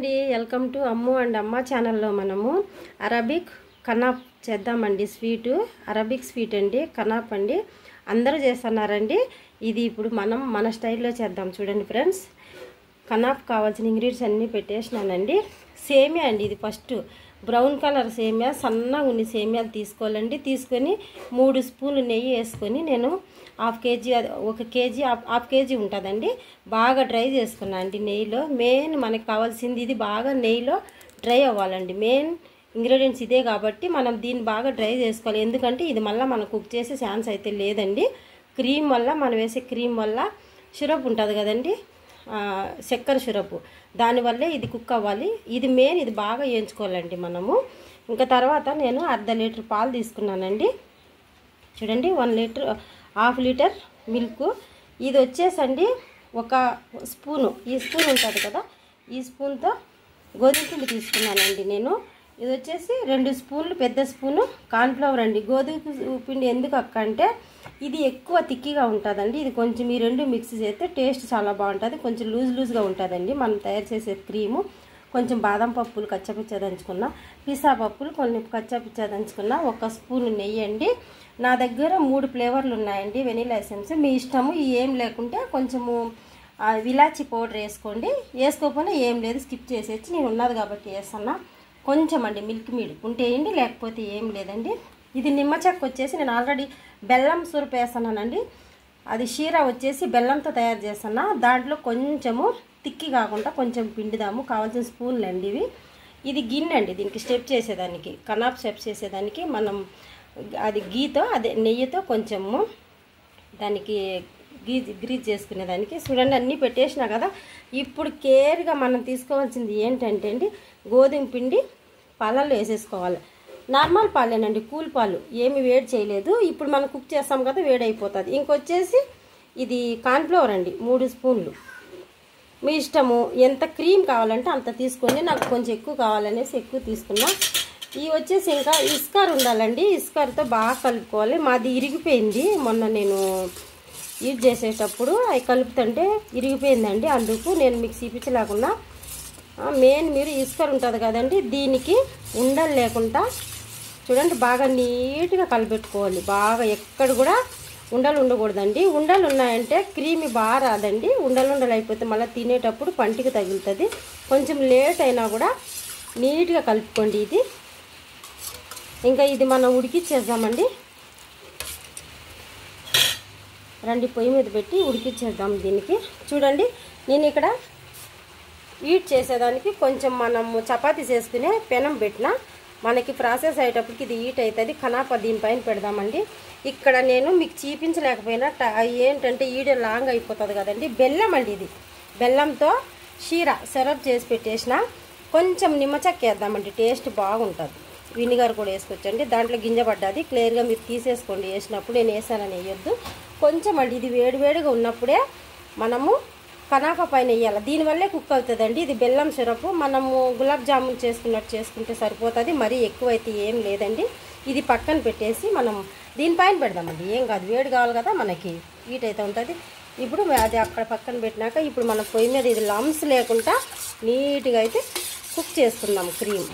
అండి, welcome to Ammu and అమ్మ ఛానల్లో మనము అరబిక్ కనాప్ చేద్దామండి. స్వీటు అరబిక్ స్వీట్ అండి, కనాప్ అండి. అందరూ చేస్తున్నారండి. ఇది ఇప్పుడు మనం మన స్టైల్లో చేద్దాం. చూడండి ఫ్రెండ్స్, కనాప్ కావాల్సిన ఇంగ్రీడియంట్స్ అన్నీ పెట్టేసినానండి. సేమియా అండి, ఇది ఫస్ట్ బ్రౌన్ కలర్ సేమియా, సన్నగా ఉన్న సేమియాలు తీసుకోవాలండి. తీసుకొని 3 స్పూన్లు నెయ్యి వేసుకొని నేను half KG, 1 KG, half KG ఉంటుందండి, బాగా డ్రై చేసుకున్నా అండి నెయ్యిలో. మెయిన్ మనకు కావాల్సింది ఇది బాగా నెయ్యిలో డ్రై అవ్వాలండి. మెయిన్ ఇంగ్రీడియంట్స్ ఇదే కాబట్టి మనం దీన్ని బాగా డ్రై చేసుకోవాలి. ఎందుకంటే ఇది మళ్ళీ మనం కుక్ చేసే ఛాన్స్ అయితే లేదండి. క్రీమ్ వల్ల, మనం వేసే క్రీమ్ వల్ల సిరప్ ఉంటుంది కదండి, చక్కెర సిరప్, దానివల్లే ఇది కుక్ అవ్వాలి. ఇది మెయిన్, ఇది బాగా వేయించుకోవాలండి మనము. ఇంకా తర్వాత నేను 1/2 లీటర్ పాలు తీసుకున్నానండి. చూడండి, 1 లీటర్, హాఫ్ లీటర్ మిల్క్. ఇది వచ్చేసండి 1 స్పూను, ఈ స్పూన్ ఉంటుంది కదా, ఈ స్పూన్తో గోధుమ పిండి తీసుకున్నానండి నేను. ఇది వచ్చేసి 2 స్పూన్లు, పెద్ద స్పూను కార్న్ఫ్లవర్ అండి. గోధుమ పిండి ఎందుకు అంటే ఇది ఎక్కువ తిక్కిగా ఉంటుందండి. ఇది కొంచెం ఈ 2 మిక్స్ చేస్తే టేస్ట్ చాలా బాగుంటుంది. కొంచెం లూజ్గా ఉంటుందండి మనం తయారు చేసే క్రీము. కొంచెం బాదం పప్పులు కచ్చపిచ్చా దంచుకున్న, పిస్తా పప్పులు కొన్ని కచ్చపిచ్చా దంచుకున్న, 1 స్పూన్ నెయ్యి అండి. నా దగ్గర 3 ఫ్లేవర్లు ఉన్నాయండి వెనీలా ఎసెన్స్. మీ ఇష్టము, ఏం లేకుంటే కొంచెము ఇలాచీ పౌడర్ వేసుకోండి. వేసుకోకపోయినా ఏం లేదు, స్కిప్ చేసేసి, నేను ఉన్నది కాబట్టి వేస్తున్నా. కొంచెం అండి మిల్క్ మీడ్ ఉంటే వేయండి, లేకపోతే ఏం లేదండి. ఇది నిమ్మ చెక్క వచ్చేసి నేను ఆల్రెడీ బెల్లం సూరప్ వేస్తున్నానండి. అది షీరా వచ్చేసి బెల్లంతో తయారు చేస్తున్నా. దాంట్లో కొంచెము తిక్కి కాకుండా కొంచెం పిండిదాము. కావాల్సిన స్పూన్లు అండి ఇవి. ఇది గిన్నె అండి, దీనికి స్టెప్ చేసేదానికి, కనాప్ స్టెప్ చేసేదానికి మనం అది గీతో, అదే నెయ్యితో కొంచెము దానికి గ్రీజ్ చేసుకునేదానికి. చూడండి, అన్నీ పెట్టేసినా కదా. ఇప్పుడు కేర్గా మనం తీసుకోవాల్సింది ఏంటంటే అండి, గోధుమ పిండి పాలల్లో వేసేసుకోవాలి. నార్మల్ పాలేనండి, కూల్ పాలు, ఏమి వేడి చేయలేదు. ఇప్పుడు మనం కుక్ చేస్తాం కదా, వేడి అయిపోతుంది. ఇంకొచ్చేసి ఇది కార్న్ఫ్లవర్ అండి, 3 స్పూన్లు. మీ ఇష్టము, ఎంత క్రీమ్ కావాలంటే అంత తీసుకోండి. నాకు కొంచెం ఎక్కువ కావాలనేసి ఎక్కువ తీసుకున్నా. ఇవి వచ్చేసి ఇంకా ఇస్కర్ ఉండాలండి. ఇస్కర్తో బాగా కలుపుకోవాలి. మాది ఇరిగిపోయింది, మొన్న నేను యూజ్ చేసేటప్పుడు అవి కలుపుతుంటే ఇరిగిపోయిందండి. అందుకు నేను మీకు చూపించలేకున్నా. మెయిన్ మీరు ఇస్కర్ ఉంటుంది కదండి, దీనికి ఉండలు లేకుండా చూడండి బాగా నీట్గా కలిపెట్టుకోవాలి. బాగా ఎక్కడ కూడా ఉండలు ఉండకూడదండి. ఉండలు ఉన్నాయంటే క్రీమ్ బాగా రాదండి. ఉండలు అయిపోతే మళ్ళీ తినేటప్పుడు పంటికి తగులుతుంది. కొంచెం లేట్ అయినా కూడా నీట్గా కలుపుకోండి. ఇది ఇంకా ఇది మనం ఉడికిచ్చేద్దామండి. రండి, పొయ్యి మీద పెట్టి ఉడికిచ్చేద్దాం దీనికి. చూడండి, నేను ఇక్కడ హీట్ చేసేదానికి కొంచెం మనము చపాతీ చేసుకునే పెనం పెట్టిన, మనకి ప్రాసెస్ అయ్యేటప్పటికి ఇది హీట్ అవుతుంది. కనాప దీనిపైన పెడదామండి. ఇక్కడ నేను మీకు చూపించలేకపోయినా ఏంటంటే వీడియో లాంగ్ అయిపోతుంది కదండి. బెల్లం అండి, ఇది బెల్లంతో షీరా సిరప్ చేసి పెట్టేసిన. కొంచెం నిమ్మచెక్క వేద్దామండి, టేస్ట్ బాగుంటుంది. వినిగర్ కూడా వేసుకోవచ్చండి. దాంట్లో గింజ పడ్డది, క్లియర్గా మీరు తీసేసుకోండి. వేసినప్పుడు నేను వేసానని వేయొద్దు. కొంచెం అండి, ఇది వేడివేడిగా ఉన్నప్పుడే మనము కనాప పైన వేయాలి. దీనివల్లే కుక్ అవుతుందండి. ఇది బెల్లం సిరప్, మనము గులాబ్ జామున్ చేసుకున్నట్టు చేసుకుంటే సరిపోతుంది. మరీ ఎక్కువైతే ఏం లేదండి. ఇది పక్కన పెట్టేసి మనం దీనిపైన పెడదామండి. ఏం కాదు, వేడి కావాలి కదా మనకి, హీట్ అయితే ఉంటుంది. ఇప్పుడు అది అక్కడ పక్కన పెట్టినాక ఇప్పుడు మనం పొయ్యి మీద ఇది లమ్స్ లేకుండా నీట్గా అయితే కుక్ చేసుకుందాం. క్రీమ్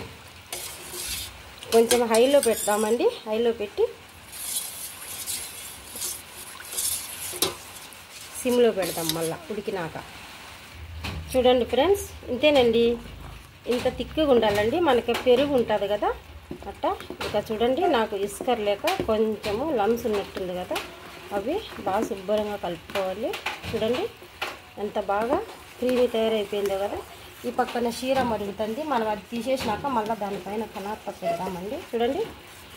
కొంచెం హైలో పెడతామండి. హైలో పెట్టి సిమ్లో పెడదాం మళ్ళీ ఉడికినాక. చూడండి ఫ్రెండ్స్, ఇంతేనండి. ఇంత తిక్కుగా ఉండాలండి. మనకి పెరుగు ఉంటుంది కదా అట్ట. ఇంకా చూడండి, నాకు ఇస్కర్ లేక కొంచెము లమ్స్ ఉన్నట్టుంది కదా, అవి బాగా శుభ్రంగా కలుపుకోవాలి. చూడండి ఎంత బాగా క్రీమీ తయారైపోయిందో కదా. ఈ పక్కన షీరా మరుగుతుంది. మనం అది తీసేసినాక మళ్ళీ దానిపైన కనాప పెడదామండి. చూడండి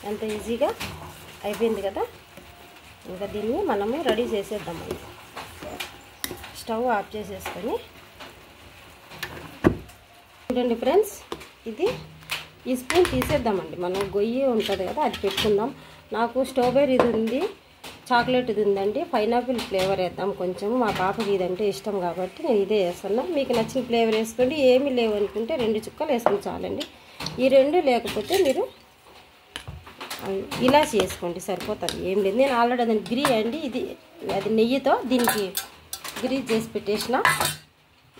ఎంత ఈజీగా అయిపోయింది కదా. ఇంకా దీన్ని మనము రెడీ చేసేద్దామండి. స్టవ్ ఆఫ్ చేసేసుకొని చూడండి ఫ్రెండ్స్, ఇది ఈ స్పూన్ తీసేద్దామండి. మనం గొయ్యి ఉంటుంది కదా, అది పెట్టుకుందాం. నాకు స్ట్రాబెర్రీ ఇది ఉంది, చాక్లెట్ ఇది ఉందండి. పైనాపిల్ ఫ్లేవర్ వేద్దాం కొంచెం. మా పాపకి ఇదంటే ఇష్టం కాబట్టి నేను ఇదే వేస్తున్నా. మీకు నచ్చిన ఫ్లేవర్ వేసుకోండి. ఏమీ లేవు అనుకుంటే 2 చుక్కలు వేసుకుని చాలండి. ఈ 2 లేకపోతే మీరు ఇలా చేసుకోండి, సరిపోతుంది. ఏం లేదు, నేను ఆల్రెడీ దాన్ని అండి, ఇది అది నెయ్యితో దీనికి గ్రీజ్ చేసి పెట్టేసిన.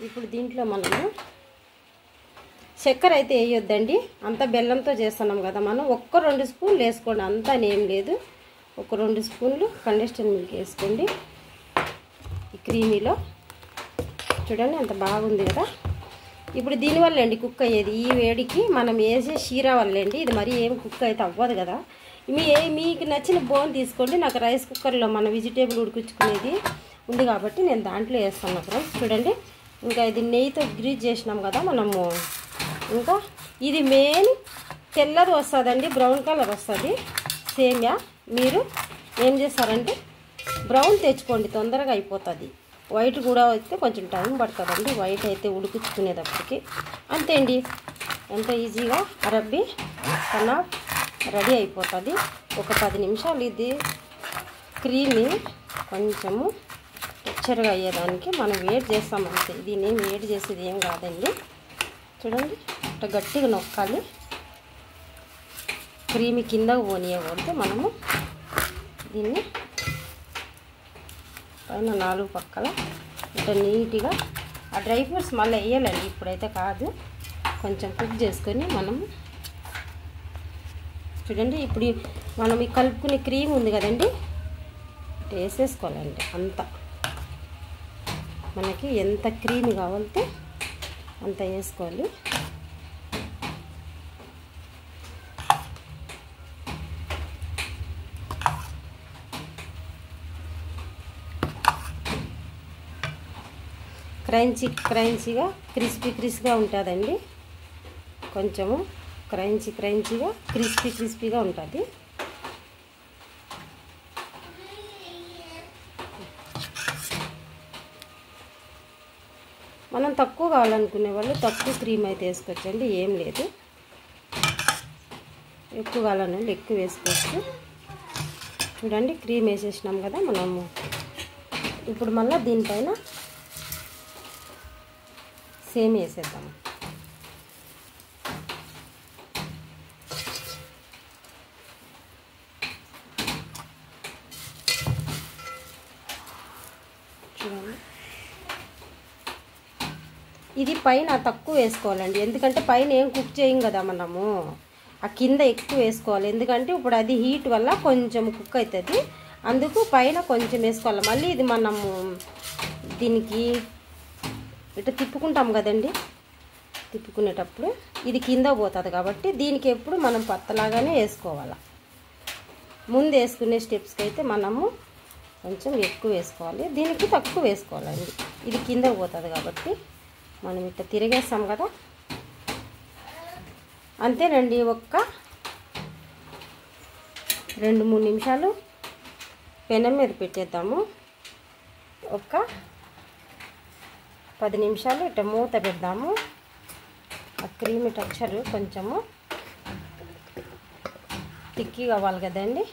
ఇప్పుడు దీంట్లో మనము చక్కెర అయితే వేయొద్దండి, అంత బెల్లంతో చేస్తున్నాం కదా మనం. ఒక్క 2 స్పూన్లు వేసుకోండి, అంతా ఏం లేదు. ఒక 2 స్పూన్లు కండెన్స్డ్ మిల్క్ వేసుకోండి ఈ క్రీమీలో. చూడండి ఎంత బాగుంది కదా. ఇప్పుడు దీనివల్ల అండి కుక్ అయ్యేది, ఈ వేడికి మనం వేసే షీరా వల్లండి. ఇది మరి ఏం కుక్ అయితే అవ్వదు కదా. మీకు నచ్చిన బోన్ తీసుకోండి. నాకు రైస్ కుక్కర్లో మన వెజిటేబుల్ ఉడికించుకునేది ఉంది కాబట్టి నేను దాంట్లో వేస్తాను ఫ్రెండ్స్. చూడండి ఇంకా ఇది నెయ్యితో గ్రీజ్ చేసినాం కదా మనము. ఇంకా ఇది మెయిన్ తెల్లది వస్తుందండి, బ్రౌన్ కలర్ వస్తుంది సేమియా. మీరు ఏం చేస్తారంటే బ్రౌన్ తెచ్చుకోండి, తొందరగా అయిపోతుంది. వైట్ కూడా అయితే కొంచెం టైం పడుతుందండి, వైట్ అయితే ఉడికించుకునేటప్పటికి. అంతే అండి, ఎంత ఈజీగా అరబ్బీ కనాఫ్ రెడీ అయిపోతుంది. ఒక 10 నిమిషాలు ఇది క్రీమ్ని కొంచెము టెక్చర్గా అయ్యేదానికి మనం వేడి చేస్తాం అంతే. దీన్ని ఏం వేడి చేసేది ఏం కాదండి. చూడండి ఇట్లా గట్టిగా నొక్కాలి, క్రీమ్ కిందకు పోనీయకూడదు. మనము దీన్ని పైన 4 పక్కల ఇట్లా నీట్గా ఆ డ్రై ఫ్రూట్స్ మళ్ళీ వేయాలండి, ఇప్పుడైతే కాదు. కొంచెం కుక్ చేసుకొని మనము చూడండి. ఇప్పుడు మనం ఈ కలుపుకునే క్రీమ్ ఉంది కదండి, వేసేసుకోవాలండి. అంతా మనకి ఎంత క్రీమ్ కావాలంటే అంత వేసుకోవాలి. క్రంచీగా క్రిస్పీగా ఉంటుందండి. కొంచెము క్రంచీగా క్రిస్పీగా ఉంటుంది. మనం తక్కువ కావాలనుకునే వాళ్ళు తక్కువ క్రీమ్ అయితే వేసుకోవచ్చండి, ఏం లేదు. ఎక్కువ కావాలనే వాళ్ళు ఎక్కువ వేసుకోవచ్చు. చూడండి క్రీమ్ వేసేసినాం కదా మనము. ఇప్పుడు మళ్ళీ దీనిపైన సేమ్ వేసేద్దాము. చూడండి ఇది పైన తక్కువ వేసుకోవాలండి, ఎందుకంటే పైన ఏం కుక్ చేయం కదా మనము. ఆ కింద ఎక్కువ వేసుకోవాలి, ఎందుకంటే ఇప్పుడు అది హీట్ వల్ల కొంచెం కుక్ అవుతుంది. అందుకు పైన కొంచెం వేసుకోవాలి. మళ్ళీ ఇది మనము దీనికి ఇట్లా తిప్పుకుంటాం కదండి, తిప్పుకునేటప్పుడు ఇది కింద పోతుంది కాబట్టి దీనికి ఎప్పుడు మనం పత్తలాగానే వేసుకోవాలి. ముందు వేసుకునే స్టెప్స్కి అయితే మనము కొంచెం ఎక్కువ వేసుకోవాలి, దీనికి తక్కువ వేసుకోవాలండి. ఇది కింద పోతుంది కాబట్టి మనం ఇట్లా తిరిగేస్తాం కదా. అంతేనండి, ఒక్క 2-3 నిమిషాలు పెనం మీద పెట్టేద్దాము. ఒక 10 నిమిషాలు ఇట్లా మూత పెడదాము. ఆ క్రీమ్ టెక్చర్ కొంచెము తిక్కి కావాలి కదండి.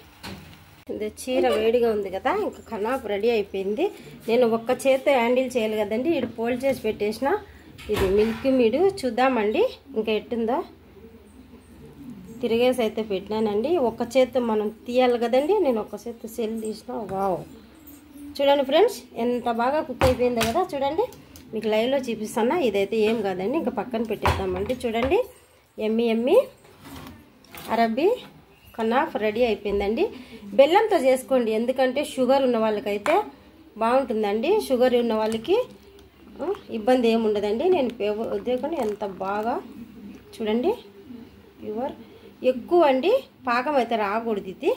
ఇది చీర వేడిగా ఉంది కదా, ఇంకా కనాఫ్ రెడీ అయిపోయింది. నేను ఒక్క చేత్తో హ్యాండిల్ చేయాలి కదండి, ఇటు ఫోల్డ్ చేసి పెట్టేసిన. ఇది మిల్క్ మీడు చూద్దామండి ఇంకా ఎట్టుందో. తిరిగేసి అయితే పెట్టినానండి. ఒక్క చేత్తో మనం తీయాలి కదండి, నేను ఒక్క చేత్తో సెల్ తీసిన. వావ్ చూడండి ఫ్రెండ్స్ ఎంత బాగా కుక్ అయిపోయిందో కదా. చూడండి మీకు లైవ్లో చూపిస్తాను. ఇదైతే ఏం కాదండి, ఇంకా పక్కన పెట్టేద్దామండి. చూడండి ఎమ్మి అరబ్బీ కనాఫ్ రెడీ అయిపోయిందండి. బెల్లంతో చేసుకోండి, ఎందుకంటే షుగర్ ఉన్న వాళ్ళకైతే బాగుంటుందండి. షుగర్ ఉన్న వాళ్ళకి ఇబ్బంది ఏముండదండి. నేను ఉద్యోగం ఎంత బాగా చూడండి ప్యూర్ ఎక్కువ అండి, పాకం అయితే రాకూడదు. ఇది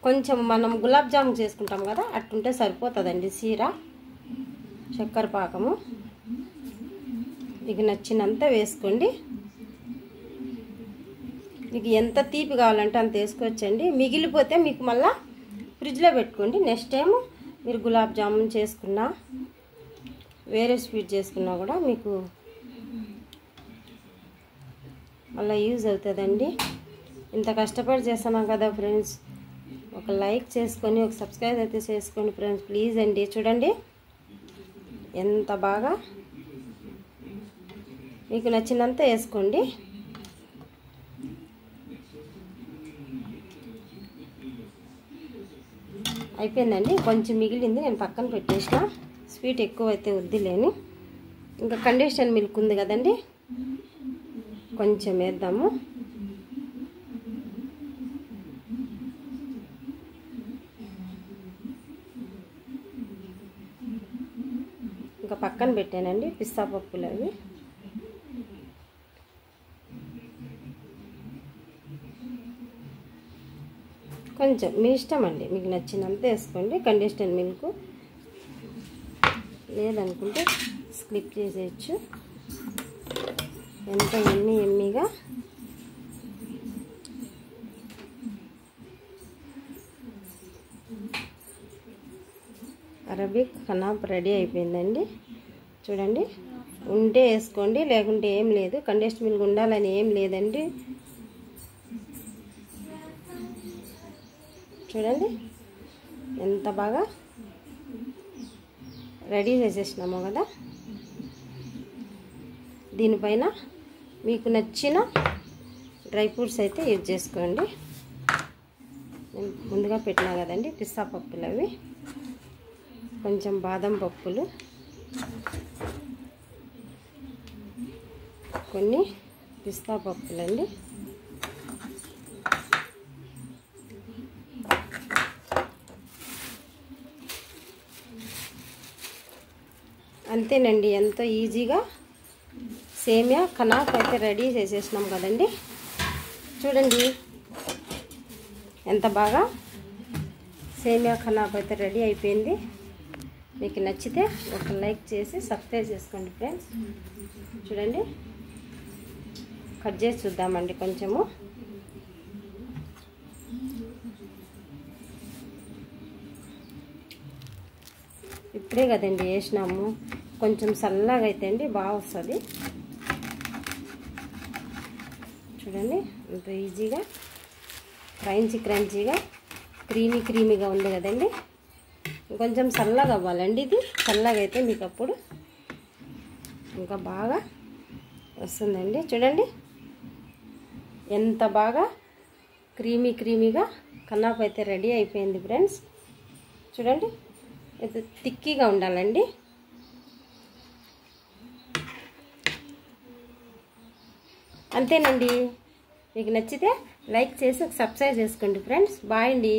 కొంచెం మనం గులాబ్ జామున్ చేసుకుంటాం కదా అట్టుంటే సరిపోతుందండి. సీర చక్కెర పాకము మీకు నచ్చినంత వేసుకోండి. మీకు ఎంత తీపి కావాలంటే అంత వేసుకోవచ్చండి. మిగిలిపోతే మీకు మళ్ళీ ఫ్రిడ్జ్లో పెట్టుకోండి. నెక్స్ట్ టైం మీరు గులాబ్ జామున్ చేసుకున్నా వేరే స్వీట్ చేసుకున్నా కూడా మీకు మళ్ళీ యూజ్ అవుతుందండి. ఇంత కష్టపడి చేస్తున్నాం కదా ఫ్రెండ్స్, ఒక లైక్ చేసుకొని ఒక సబ్స్క్రైబ్ అయితే చేసుకోండి ఫ్రెండ్స్ ప్లీజ్ అండి. చూడండి ఎంత బాగా మీకు నచ్చినంత వేసుకోండి. అయిపోయిందండి, కొంచెం మిగిలింది నేను పక్కన పెట్టేసిన. స్వీట్ ఎక్కువ అయితే వద్దులేని. ఇంకా కండెన్స్డ్ మిల్క్ ఉంది కదండి, కొంచెం వేద్దాము. ఇంకా పక్కన పెట్టానండి పిస్తా పప్పులు అవి. కొంచెం మీ ఇష్టం అండి, మీకు నచ్చినంత వేసుకోండి. కండిషనర్ మిల్క్ లేదనుకుంటే స్కిప్ చేసేయచ్చు. ఎంత ఎమ్మీగా అరబిక్ కనాప్ రెడీ అయిపోయిందండి. చూడండి, ఉంటే వేసుకోండి, లేకుంటే ఏం లేదు. కండెన్స్డ్ మిల్క్ ఉండాలని ఏం లేదండి. చూడండి ఎంత బాగా రెడీ చేసేసినామో కదా. దీనిపైన మీకు నచ్చిన డ్రై ఫ్రూట్స్ అయితే యూజ్ చేసుకోండి. నేను ముందుగా పెట్టినా కదండి పిస్తా పప్పులు అవి, కొంచెం బాదం పప్పులు, కొన్ని పిస్తా పప్పులండి. అంతేనండి, ఎంతో ఈజీగా సేమియా కనాఫ్ అయితే రెడీ చేసేసినాం కదండి. చూడండి ఎంత బాగా సేమియా కనాఫ్ అయితే రెడీ అయిపోయింది. మీకు నచ్చితే ఒక లైక్ చేసి సబ్స్క్రైబ్ చేసుకోండి ఫ్రెండ్స్. చూడండి, కట్ చేసి చూద్దామండి కొంచెము. ఇప్పుడే కదండి వేసినాము, కొంచెం చల్లగా అయితే అండి బాగా వస్తుంది. చూడండి అంత ఈజీగా క్రంచీగా క్రీమీగా ఉంది కదండి. కొంచెం చల్లగా అవ్వాలండి, ఇది చల్లగా అయితే మీకు అప్పుడు ఇంకా బాగా వస్తుందండి. చూడండి ఎంత బాగా క్రీమీగా కనాఫ్ అయితే రెడీ అయిపోయింది ఫ్రెండ్స్. చూడండి ఇది తిక్కీగా ఉండాలండి. అంతేనండి, మీకు నచ్చితే లైక్ చేసి సబ్స్క్రైబ్ చేసుకోండి ఫ్రెండ్స్. బాయ్ అండి.